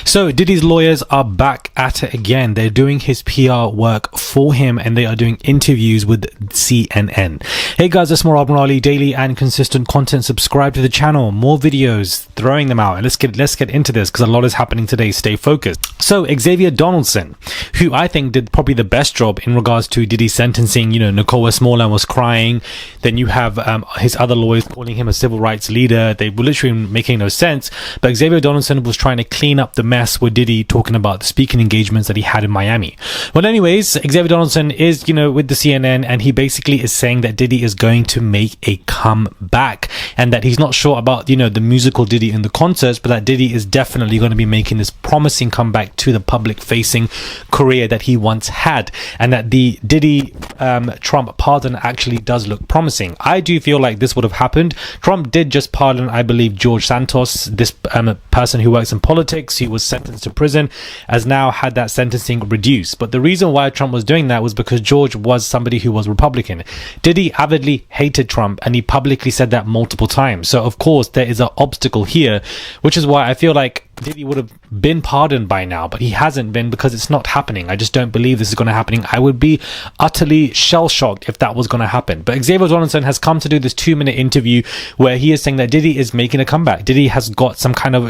So Diddy's lawyers are back at it again. They're doing his PR work for him and they are doing interviews with CNN. Hey guys, it's more Ali, daily and consistent content. Subscribe to the channel, more videos, throwing them out. And let's get into this because a lot is happening today. Stay focused. So Xavier Donaldson, who I think did probably the best job in regards to Diddy's sentencing. You know, Nicole Westmoreland was crying. Then you have his other lawyers calling him a civil rights leader. They were literally making no sense. But Xavier Donaldson was trying to clean up the mess with Diddy, talking about the speaking engagements that he had in Miami. Well, anyways, Xavier Donaldson is, with the CNN, and he basically is saying that Diddy is going to make a comeback and that he's not sure about, the musical Diddy in the concerts, but that Diddy is definitely going to be making this promising comeback to the public facing career that he once had, and that the Diddy Trump pardon actually does look promising. I do feel like this would have happened. Trump did just pardon, I believe, George Santos, this person who works in politics, who was sentenced to prison, has now had that sentencing reduced. But the reason why Trump was doing that was because George was somebody who was Republican. Diddy avidly hated Trump, and he publicly said that multiple times. So of course there is an obstacle here, which is why I feel like Diddy would have been pardoned by now, but he hasn't been, because it's not happening. I just don't believe this is going to happen. I would be utterly shell-shocked if that was going to happen. But Xavier Donaldson has come to do this 2-minute interview where he is saying that Diddy is making a comeback. Diddy has got some kind of,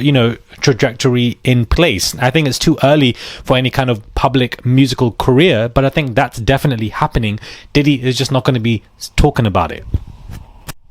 trajectory in place. I think it's too early for any kind of public musical career, but I think that's definitely happening. Diddy is just not going to be talking about it.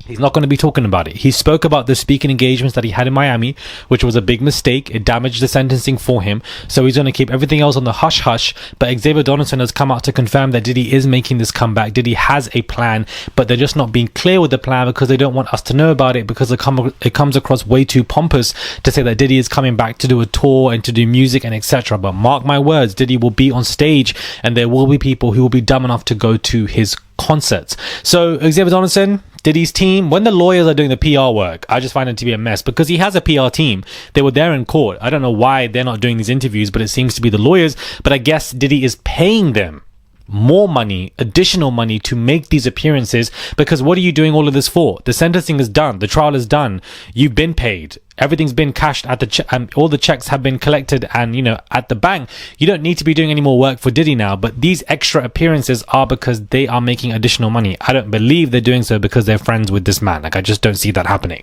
He's not going to be talking about it. He spoke about the speaking engagements that he had in Miami, which was a big mistake. It damaged the sentencing for him. So he's going to keep everything else on the hush-hush. But Xavier Donaldson has come out to confirm that Diddy is making this comeback. Diddy has a plan, but they're just not being clear with the plan because they don't want us to know about it, because it comes across way too pompous to say that Diddy is coming back to do a tour and to do music and etc. But mark my words, Diddy will be on stage and there will be people who will be dumb enough to go to his concerts. So Xavier Donaldson, Diddy's team, when the lawyers are doing the PR work, I just find it to be a mess, because he has a PR team. They were there in court. I don't know why they're not doing these interviews, but it seems to be the lawyers. But I guess Diddy is paying them more money, additional money, to make these appearances, because what are you doing all of this for? The sentencing is done, the trial is done, you've been paid, everything's been cashed at the all the checks have been collected and at the bank. You don't need to be doing any more work for Diddy now, but these extra appearances are because they are making additional money. I don't believe they're doing so because they're friends with this man. I just don't see that happening.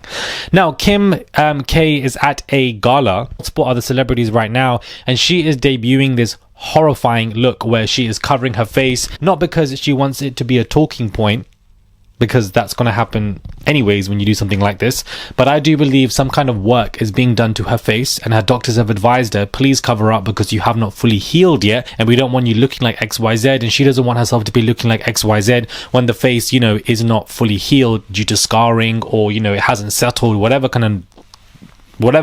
Now Kim K is at a gala, multiple other celebrities right now, and she is debuting this horrifying look where she is covering her face, not because she wants it to be a talking point, because that's going to happen anyways when you do something like this, but I do believe some kind of work is being done to her face, and her doctors have advised her, please cover up because you have not fully healed yet, and we don't want you looking like XYZ, and she doesn't want herself to be looking like XYZ when the face is not fully healed due to scarring, or it hasn't settled, whatever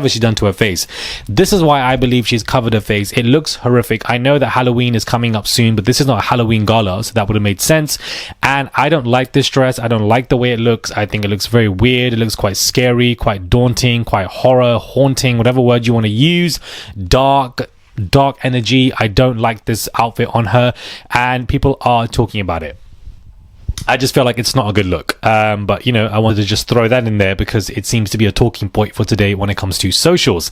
she's done to her face. This is why I believe she's covered her face. It looks horrific. I know that Halloween is coming up soon, but this is not a Halloween gala, so that would have made sense. And I don't like this dress. I don't like the way it looks. I think it looks very weird. It looks quite scary, quite daunting, quite horror, haunting, whatever word you want to use. Dark energy. I don't like this outfit on her, and people are talking about it. I just feel like it's not a good look, but I wanted to just throw that in there because it seems to be a talking point for today when it comes to socials.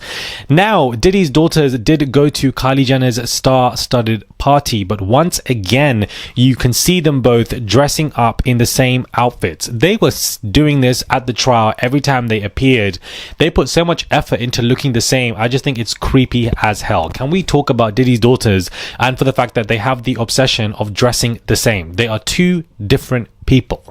Now, Diddy's daughters did go to Kylie Jenner's star-studded party, but once again, you can see them both dressing up in the same outfits. They were doing this at the trial every time they appeared. They put so much effort into looking the same. I just think it's creepy as hell. Can we talk about Diddy's daughters and for the fact that they have the obsession of dressing the same? They are two different people.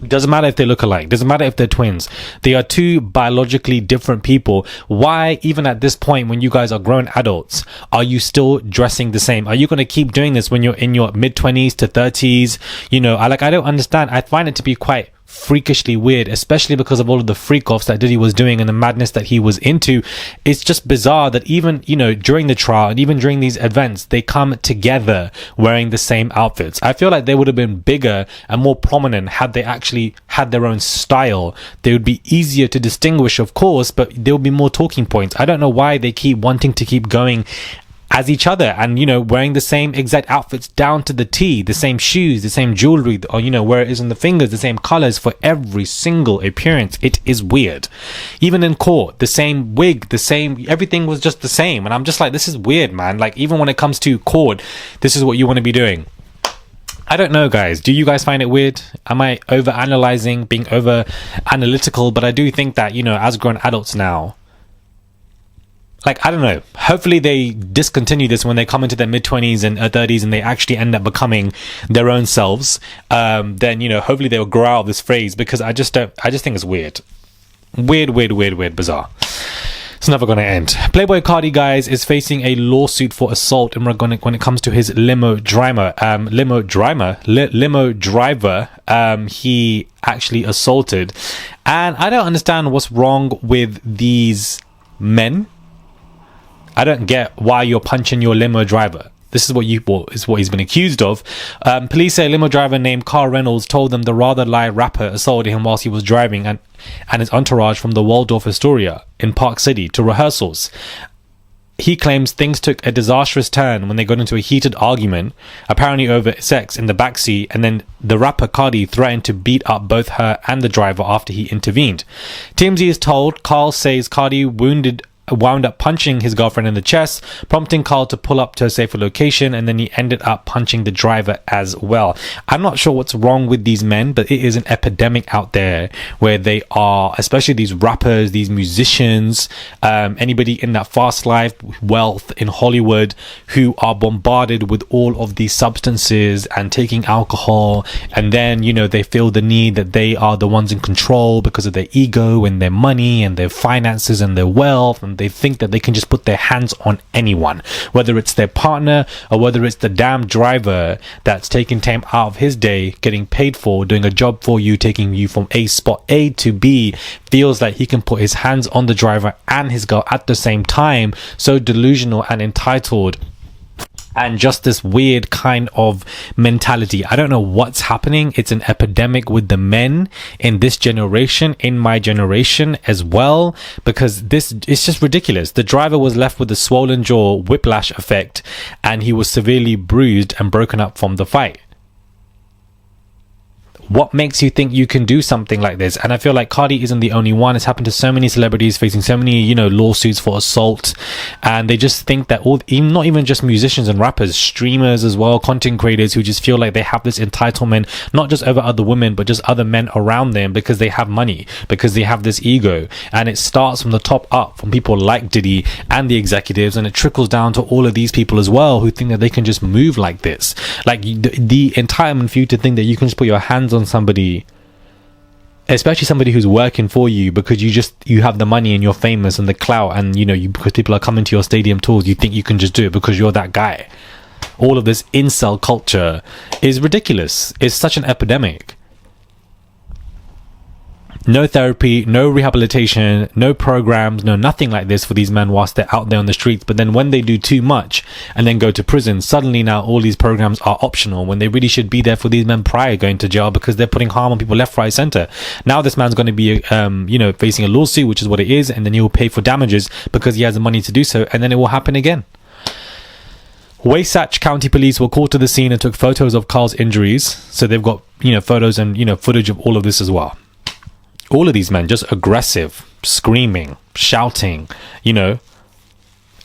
Doesn't matter if they look alike, doesn't matter if they're twins. They are two biologically different people. Why, even at this point when you guys are grown adults, are you still dressing the same? Are you going to keep doing this when you're in your mid-20s to 30s? I don't understand. I find it to be quite freakishly weird, especially because of all of the freak-offs that Diddy was doing and the madness that he was into. It's just bizarre that even, during the trial and even during these events, they come together wearing the same outfits. I feel like they would have been bigger and more prominent had they actually had their own style. They would be easier to distinguish, of course, but there would be more talking points. I don't know why they keep wanting to keep going as each other, and, you know, wearing the same exact outfits down to the T, the same shoes, the same jewelry, or, you know, where it is on the fingers, the same colors for every single appearance. It is weird. Even in court, the same wig, the same, everything was just the same. And I'm just like, this is weird, man. Like, even when it comes to court, this is what you want to be doing. I don't know, guys. Do you guys find it weird? Am I over analyzing, being over analytical? But I do think that, you know, as grown adults now, like, I don't know, hopefully they discontinue this when they come into their mid-20s and 30s and they actually end up becoming their own selves. Then, you know, hopefully they will grow out of this phrase, because I just think it's weird. Weird, bizarre. It's never going to end. Playboi Carti, guys, is facing a lawsuit for assault when it comes to his limo driver. He actually assaulted. And I don't understand what's wrong with these men. I don't get why you're punching your limo driver. This is what he's been accused of. Police say a limo driver named Carl Reynolds told them the Rather Lie rapper assaulted him whilst he was driving and his entourage from the Waldorf Astoria in Park City to rehearsals. He claims things took a disastrous turn when they got into a heated argument, apparently over sex in the backseat, and then the rapper Carti threatened to beat up both her and the driver after he intervened. TMZ is told Carl says Carti wound up punching his girlfriend in the chest, prompting Carl to pull up to a safer location, and then he ended up punching the driver as well. I'm not sure what's wrong with these men, but it is an epidemic out there where they are, especially these rappers, these musicians, anybody in that fast life, wealth in Hollywood, who are bombarded with all of these substances and taking alcohol, and then, you know, they feel the need that they are the ones in control because of their ego and their money and their finances and their wealth, and they think that they can just put their hands on anyone, whether it's their partner or whether it's the damn driver that's taking time out of his day, getting paid for, doing a job for you, taking you from spot A to B, feels like he can put his hands on the driver and his girl at the same time. So delusional and entitled. And just this weird kind of mentality. I don't know what's happening. It's an epidemic with the men in this generation, in my generation as well, because it's just ridiculous. The driver was left with a swollen jaw, whiplash effect, and he was severely bruised and broken up from the fight. What makes you think you can do something like this? And I feel like Carti isn't the only one. It's happened to so many celebrities facing so many, you know, lawsuits for assault, and they just think that not even just musicians and rappers, streamers as well, content creators, who just feel like they have this entitlement, not just over other women, but just other men around them, because they have money, because they have this ego. And it starts from the top up, from people like Diddy and the executives, and it trickles down to all of these people as well, who think that they can just move like this. Like the entitlement for you to think that you can just put your hands on somebody, especially somebody who's working for you, because you have the money and you're famous and the clout, and, you know, because people are coming to your stadium tours, you think you can just do it because you're that guy. All of this incel culture is ridiculous. It's such an epidemic. No therapy, no rehabilitation, no programs, no nothing like this for these men whilst they're out there on the streets. But then when they do too much and then go to prison, suddenly now all these programs are optional, when they really should be there for these men prior going to jail, because they're putting harm on people left, right, center. Now this man's going to be, you know, facing a lawsuit, which is what it is, and then he will pay for damages because he has the money to do so, and then it will happen again. Wasatch County Police were called to the scene and took photos of Carl's injuries. So they've got, you know, photos and, you know, footage of all of this as well. All of these men just aggressive, screaming, shouting, you know,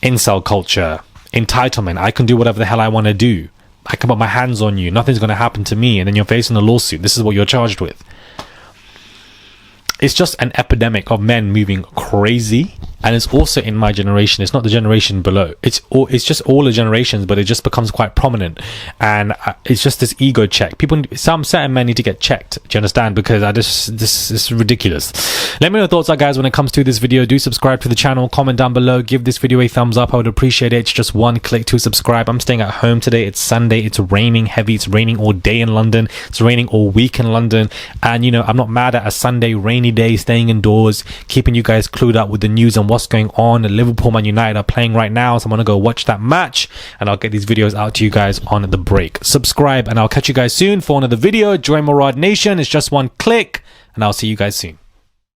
incel culture, entitlement. I can do whatever the hell I want to do. I can put my hands on you. Nothing's going to happen to me. And then you're facing a lawsuit. This is what you're charged with. It's just an epidemic of men moving crazy. And it's also in my generation. It's not the generation below. It's just all the generations, but it just becomes quite prominent. And it's just this ego check. Some certain men need to get checked. Do you understand? Because this is ridiculous. Let me know your thoughts are, guys, when it comes to this video. Do subscribe to the channel. Comment down below. Give this video a thumbs up. I would appreciate it. It's just one click to subscribe. I'm staying at home today. It's Sunday. It's raining heavy. It's raining all day in London. It's raining all week in London. And, you know, I'm not mad at a Sunday rainy day, staying indoors, keeping you guys clued up with the news and what's going on. Liverpool Man United are playing right now, so I'm gonna go watch that match, and I'll get these videos out to you guys on the break. Subscribe, and I'll catch you guys soon for another video. Join Murad Nation. It's just one click, and I'll see you guys soon.